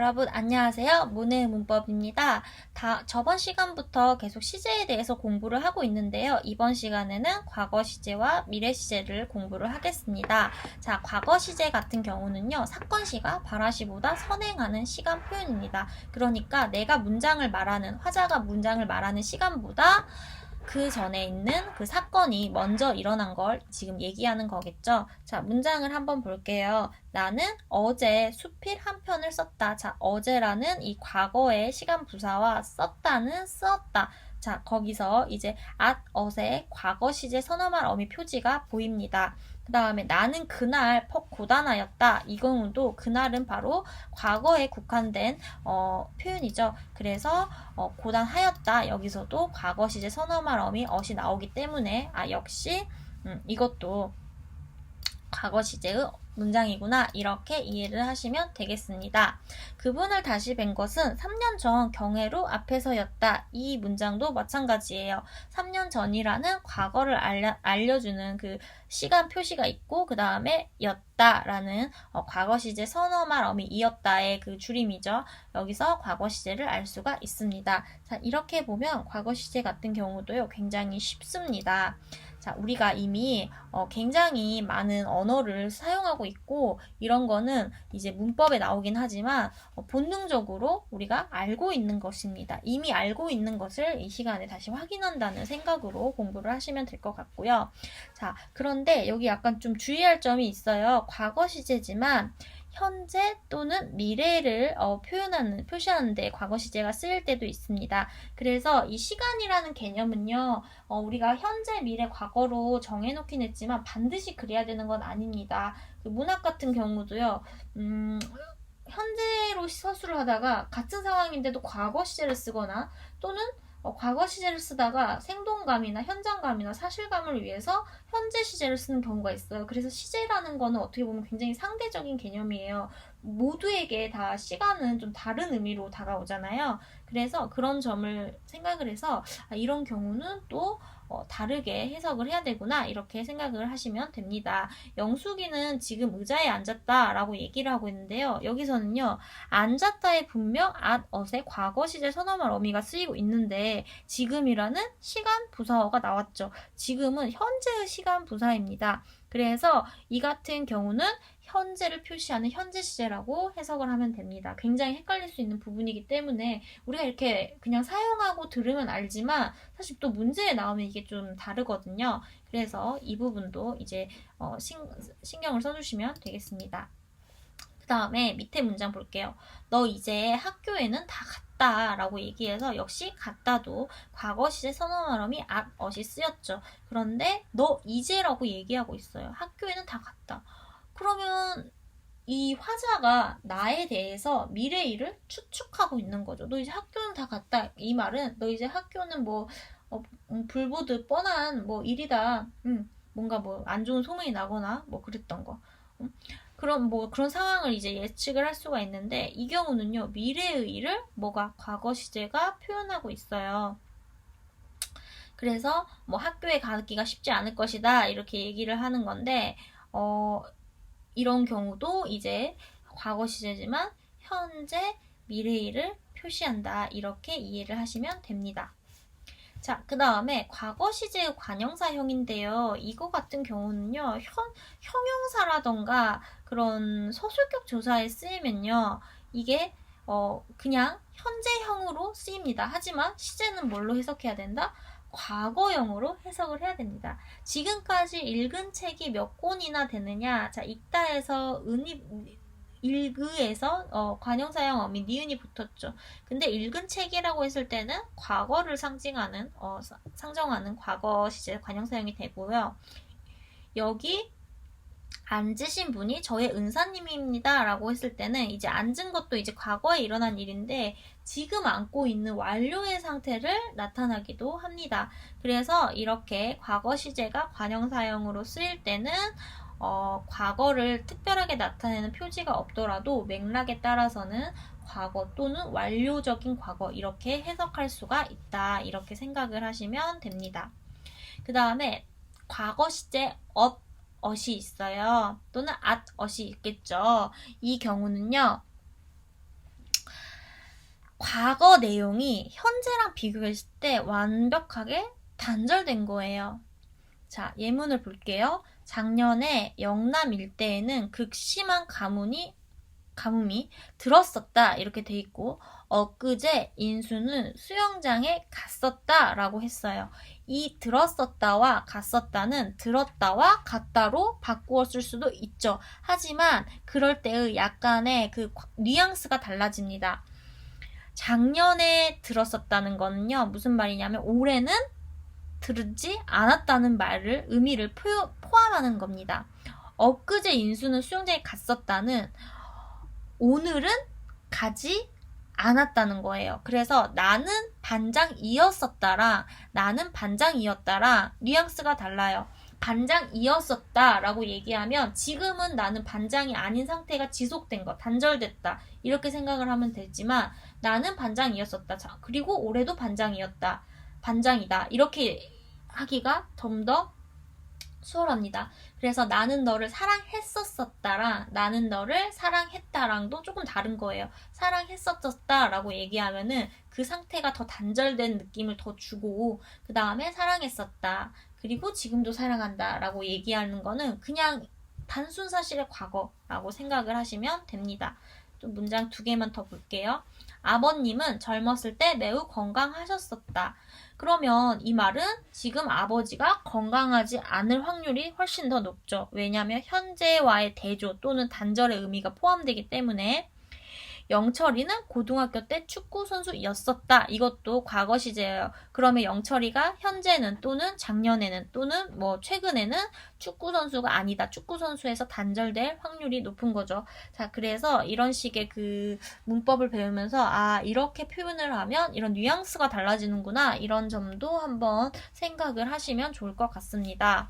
여러분 안녕하세요. 문해의 문법입니다. 저번 시간부터 계속 시제에 대해서 공부를 하고 있는데요. 이번 시간에는 과거 시제와 미래 시제를 공부를 하겠습니다. 자, 과거 시제 같은 경우는요. 사건 시가 발화시보다 선행하는 시간 표현입니다. 그러니까 내가 문장을 말하는, 화자가 문장을 말하는 시간보다 그 전에 있는 그 사건이 먼저 일어난 걸 지금 얘기하는 거겠죠. 자, 문장을 한번 볼게요. 나는 어제 수필 한 편을 썼다. 자, 어제라는 이 과거의 시간 부사와 썼다는 쓰었다. 자, 거기서 이제 어제 과거 시제 선어말 어미 표지가 보입니다. 그 다음에 나는 그날 퍽 고단하였다. 이 경우도 그날은 바로 과거에 국한된 표현이죠. 그래서 고단하였다. 여기서도 과거 시제 선어말 어미 어시 나오기 때문에 역시 이것도 과거 시제의 문장이구나 이렇게 이해를 하시면 되겠습니다. 그분을 다시 뵌 것은 3년 전 경회로 앞에서였다. 이 문장도 마찬가지예요. 3년 전이라는 과거를 알려주는 그 시간 표시가 있고 그 다음에 였다라는 과거 시제 선어말 어미 이었다의 그 줄임이죠. 여기서 과거 시제를 알 수가 있습니다. 자, 이렇게 보면 과거 시제 같은 경우도요 굉장히 쉽습니다. 자, 우리가 이미 굉장히 많은 언어를 사용하고 있고 이런 거는 이제 문법에 나오긴 하지만 본능적으로 우리가 알고 있는 것입니다. 이미 알고 있는 것을 이 시간에 다시 확인한다는 생각으로 공부를 하시면 될 것 같고요. 자, 그런데 여기 약간 좀 주의할 점이 있어요. 과거 시제지만 현재 또는 미래를 표시하는데 과거 시제가 쓰일 때도 있습니다. 그래서 이 시간이라는 개념은요, 우리가 현재, 미래, 과거로 정해놓긴 했지만 반드시 그래야 되는 건 아닙니다. 그 문학 같은 경우도요, 현재로 서술을 하다가 같은 상황인데도 과거 시제를 쓰거나 또는 과거 시제를 쓰다가 생동감이나 현장감이나 사실감을 위해서 현재 시제를 쓰는 경우가 있어요. 그래서 시제라는 거는 어떻게 보면 굉장히 상대적인 개념이에요. 모두에게 다 시간은 좀 다른 의미로 다가오잖아요. 그래서 그런 점을 생각을 해서 이런 경우는 또 다르게 해석을 해야 되구나 이렇게 생각을 하시면 됩니다. 영숙이는 지금 의자에 앉았다 라고 얘기를 하고 있는데요. 여기서는요. 앉았다에 분명 ot의 과거 시제 선어말 어미가 쓰이고 있는데 지금이라는 시간 부사어가 나왔죠. 지금은 현재의 시간 부사입니다. 그래서 이 같은 경우는 현재를 표시하는 현재 시제라고 해석을 하면 됩니다. 굉장히 헷갈릴 수 있는 부분이기 때문에 우리가 이렇게 그냥 사용하고 들으면 알지만 사실 또 문제에 나오면 이게 좀 다르거든요. 그래서 이 부분도 이제 신경을 써주시면 되겠습니다. 그 다음에 밑에 문장 볼게요. 너 이제 학교에는 다 갔다 라고 얘기해서 역시 갔다도 과거 시제 선어말음이 ot이 쓰였죠. 그런데 너 이제라고 얘기하고 있어요. 학교에는 다 갔다. 그러면 이 화자가 나에 대해서 미래일을 추측하고 있는 거죠. 너 이제 학교는 다 갔다. 이 말은 너 이제 학교는 뭐 불보듯 뻔한 뭐 일이다. 뭔가 뭐 안 좋은 소문이 나거나 뭐 그랬던 거. 그런 뭐 그런 상황을 이제 예측을 할 수가 있는데 이 경우는요. 미래의 일을 뭐가 과거 시제가 표현하고 있어요. 그래서 뭐 학교에 가기가 쉽지 않을 것이다. 이렇게 얘기를 하는 건데 이런 경우도 이제 과거 시제지만 현재 미래일을 표시한다. 이렇게 이해를 하시면 됩니다. 자, 그 다음에 과거 시제의 관형사형인데요. 이거 같은 경우는요. 형용사라던가 그런 서술격 조사에 쓰이면요. 이게 그냥 현재형으로 쓰입니다. 하지만 시제는 뭘로 해석해야 된다? 과거형으로 해석을 해야 됩니다. 지금까지 읽은 책이 몇 권이나 되느냐? 자, 읽다에서 읽으에서 관형사형 어미 니은이 붙었죠. 근데 읽은 책이라고 했을 때는 과거를 상징하는 상정하는 과거 시제 관형사형이 되고요. 여기 앉으신 분이 저의 은사님입니다 라고 했을 때는 이제 앉은 것도 이제 과거에 일어난 일인데 지금 앉고 있는 완료의 상태를 나타나기도 합니다. 그래서 이렇게 과거 시제가 관형사형으로 쓰일 때는 과거를 특별하게 나타내는 표지가 없더라도 맥락에 따라서는 과거 또는 완료적인 과거 이렇게 해석할 수가 있다. 이렇게 생각을 하시면 됩니다. 그 다음에 과거 시제 ot이 있어요. 또는 atot이 있겠죠. 이 경우는요. 과거 내용이 현재랑 비교했을 때 완벽하게 단절된 거예요. 자, 예문을 볼게요. 작년에 영남 일대에는 극심한 가뭄이 들었었다 이렇게 돼 있고, 엊그제 인수는 수영장에 갔었다 라고 했어요. 이 들었었다와 갔었다는 들었다와 갔다로 바꾸어 쓸 수도 있죠. 하지만 그럴 때의 약간의 그 뉘앙스가 달라집니다. 작년에 들었었다는 거는요, 무슨 말이냐면 올해는 들지 않았다는 말을 의미를 포함하는 겁니다. 엊그제 인수는 수영장에 갔었다는 오늘은 가지 않았다는 거예요. 그래서 나는 반장이었었다랑 나는 반장이었다랑 뉘앙스가 달라요. 반장이었었다라고 얘기하면 지금은 나는 반장이 아닌 상태가 지속된 거, 단절됐다 이렇게 생각을 하면 되지만, 나는 반장이었었다. 자, 그리고 올해도 반장이었다. 반장이다. 이렇게 하기가 좀 더 수월합니다. 그래서 나는 너를 사랑했었었다랑 나는 너를 사랑했다랑도 조금 다른 거예요. 사랑했었었다라고 얘기하면은 그 상태가 더 단절된 느낌을 더 주고, 그 다음에 사랑했었다. 그리고 지금도 사랑한다 라고 얘기하는 거는 그냥 단순 사실의 과거라고 생각을 하시면 됩니다. 또 문장 2개만 더 볼게요. 아버님은 젊었을 때 매우 건강하셨었다. 그러면 이 말은 지금 아버지가 건강하지 않을 확률이 훨씬 더 높죠. 왜냐하면 현재와의 대조 또는 단절의 의미가 포함되기 때문에. 영철이는 고등학교 때 축구 선수였었다. 이것도 과거 시제예요. 그러면 영철이가 현재는 또는 작년에는 또는 뭐 최근에는 축구 선수가 아니다. 축구 선수에서 단절될 확률이 높은 거죠. 자, 그래서 이런 식의 그 문법을 배우면서 이렇게 표현을 하면 이런 뉘앙스가 달라지는구나. 이런 점도 한번 생각을 하시면 좋을 것 같습니다.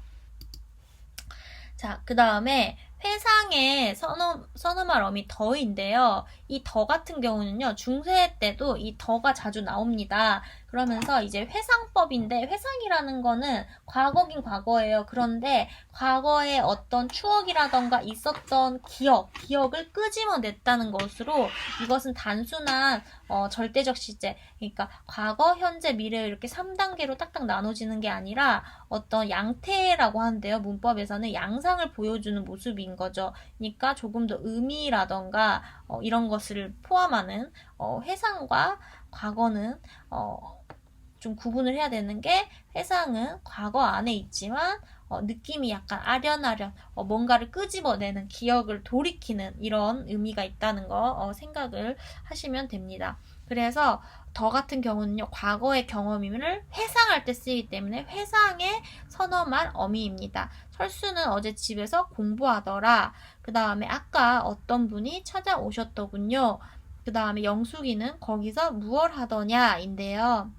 자, 그 다음에 회상의 선어말 어미 더인데요. 이 더 같은 경우는요, 중세 때도 이 더가 자주 나옵니다. 그러면서 이제 회상법인데, 회상이라는 거는 과거긴 과거예요. 그런데 과거에 어떤 추억이라던가 있었던 기억을 끄집어냈다는 것으로, 이것은 단순한 절대적 시제, 그러니까 과거, 현재, 미래 이렇게 3단계로 딱딱 나눠지는 게 아니라 어떤 양태라고 하는데요. 문법에서는 양상을 보여주는 모습인 거죠. 그러니까 조금 더 의미라던가 이런 것을 포함하는 회상과 과거는 좀 구분을 해야 되는 게, 회상은 과거 안에 있지만 느낌이 약간 아련아련 뭔가를 끄집어내는, 기억을 돌이키는 이런 의미가 있다는 거 생각을 하시면 됩니다. 그래서 더 같은 경우는요, 과거의 경험을 회상할 때 쓰이기 때문에 회상의 선어말 어미입니다. 철수는 어제 집에서 공부하더라. 그 다음에 아까 어떤 분이 찾아오셨더군요. 그 다음에 영숙이는 거기서 무얼 하더냐 인데요.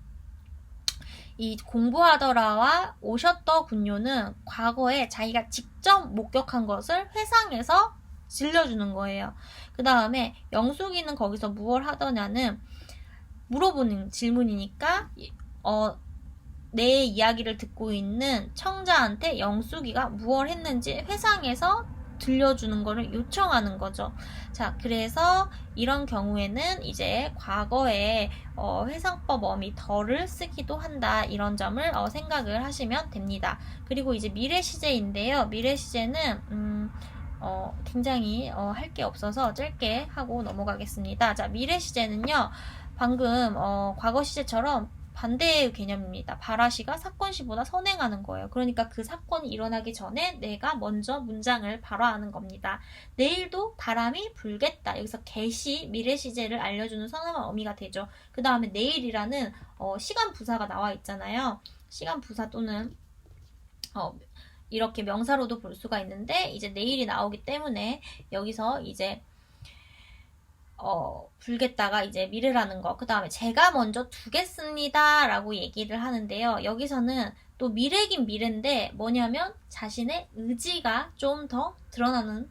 이 공부하더라와 오셨더군요는 과거에 자기가 직접 목격한 것을 회상해서 질려주는 거예요. 그 다음에 영숙이는 거기서 무얼 하더냐는 물어보는 질문이니까 내 이야기를 듣고 있는 청자한테 영숙이가 무얼 했는지 회상해서 들려주는 거를 요청하는 거죠. 자, 그래서 이런 경우에는 이제 과거에 회상법 어미 더를 쓰기도 한다. 이런 점을 생각을 하시면 됩니다. 그리고 이제 미래 시제인데요. 미래 시제는 굉장히 할 게 없어서 짧게 하고 넘어가겠습니다. 자, 미래 시제는요, 방금 과거 시제처럼 반대의 개념입니다. 발화시가 사건시보다 선행하는 거예요. 그러니까 그 사건이 일어나기 전에 내가 먼저 문장을 발화하는 겁니다. 내일도 바람이 불겠다. 여기서 개시, 미래 시제를 알려주는 선언한 의미가 되죠. 그 다음에 내일이라는 시간 부사가 나와 있잖아요. 시간 부사 또는 이렇게 명사로도 볼 수가 있는데, 이제 내일이 나오기 때문에 여기서 이제 불겠다가 이제 미래라는 거. 그 다음에 제가 먼저 두겠습니다 라고 얘기를 하는데요. 여기서는 또 미래긴 미래인데 뭐냐면 자신의 의지가 좀 더 드러나는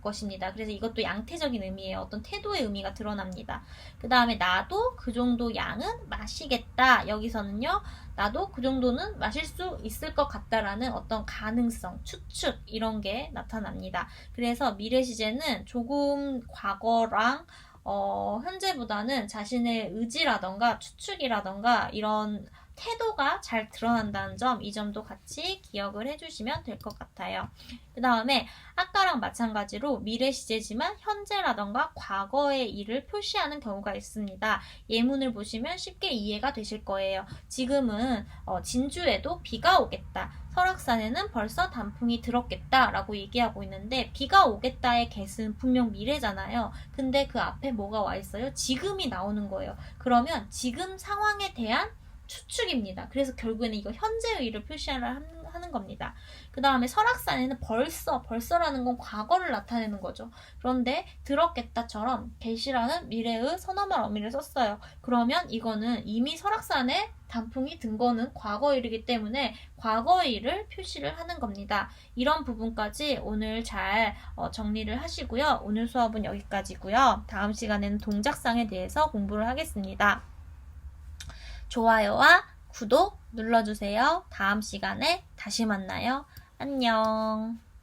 것입니다. 그래서 이것도 양태적인 의미예요. 어떤 태도의 의미가 드러납니다. 그 다음에 나도 그 정도 양은 마시겠다. 여기서는요, 나도 그 정도는 마실 수 있을 것 같다라는 어떤 가능성, 추측 이런 게 나타납니다. 그래서 미래 시제는 조금 과거랑 현재보다는 자신의 의지라던가 추측이라던가 이런 태도가 잘 드러난다는 점, 이 점도 같이 기억을 해주시면 될 것 같아요. 그 다음에 아까랑 마찬가지로 미래 시제지만 현재라던가 과거의 일을 표시하는 경우가 있습니다. 예문을 보시면 쉽게 이해가 되실 거예요. 지금은 진주에도 비가 오겠다. 설악산에는 벌써 단풍이 들었겠다 라고 얘기하고 있는데, 비가 오겠다의 get은 분명 미래잖아요. 근데 그 앞에 뭐가 와 있어요? 지금이 나오는 거예요. 그러면 지금 상황에 대한 추측입니다. 그래서 결국에는 이거 현재의 일을 하는 겁니다. 그 다음에 설악산에는 벌써라는 건 과거를 나타내는 거죠. 그런데 들었겠다처럼 get이라는 미래의 선어말 어미를 썼어요. 그러면 이거는 이미 설악산에 단풍이 든 거는 과거 일이기 때문에 과거의 일을 표시를 하는 겁니다. 이런 부분까지 오늘 잘 정리를 하시고요. 오늘 수업은 여기까지고요. 다음 시간에는 동작상에 대해서 공부를 하겠습니다. 좋아요와 구독 눌러주세요. 다음 시간에 다시 만나요. 안녕.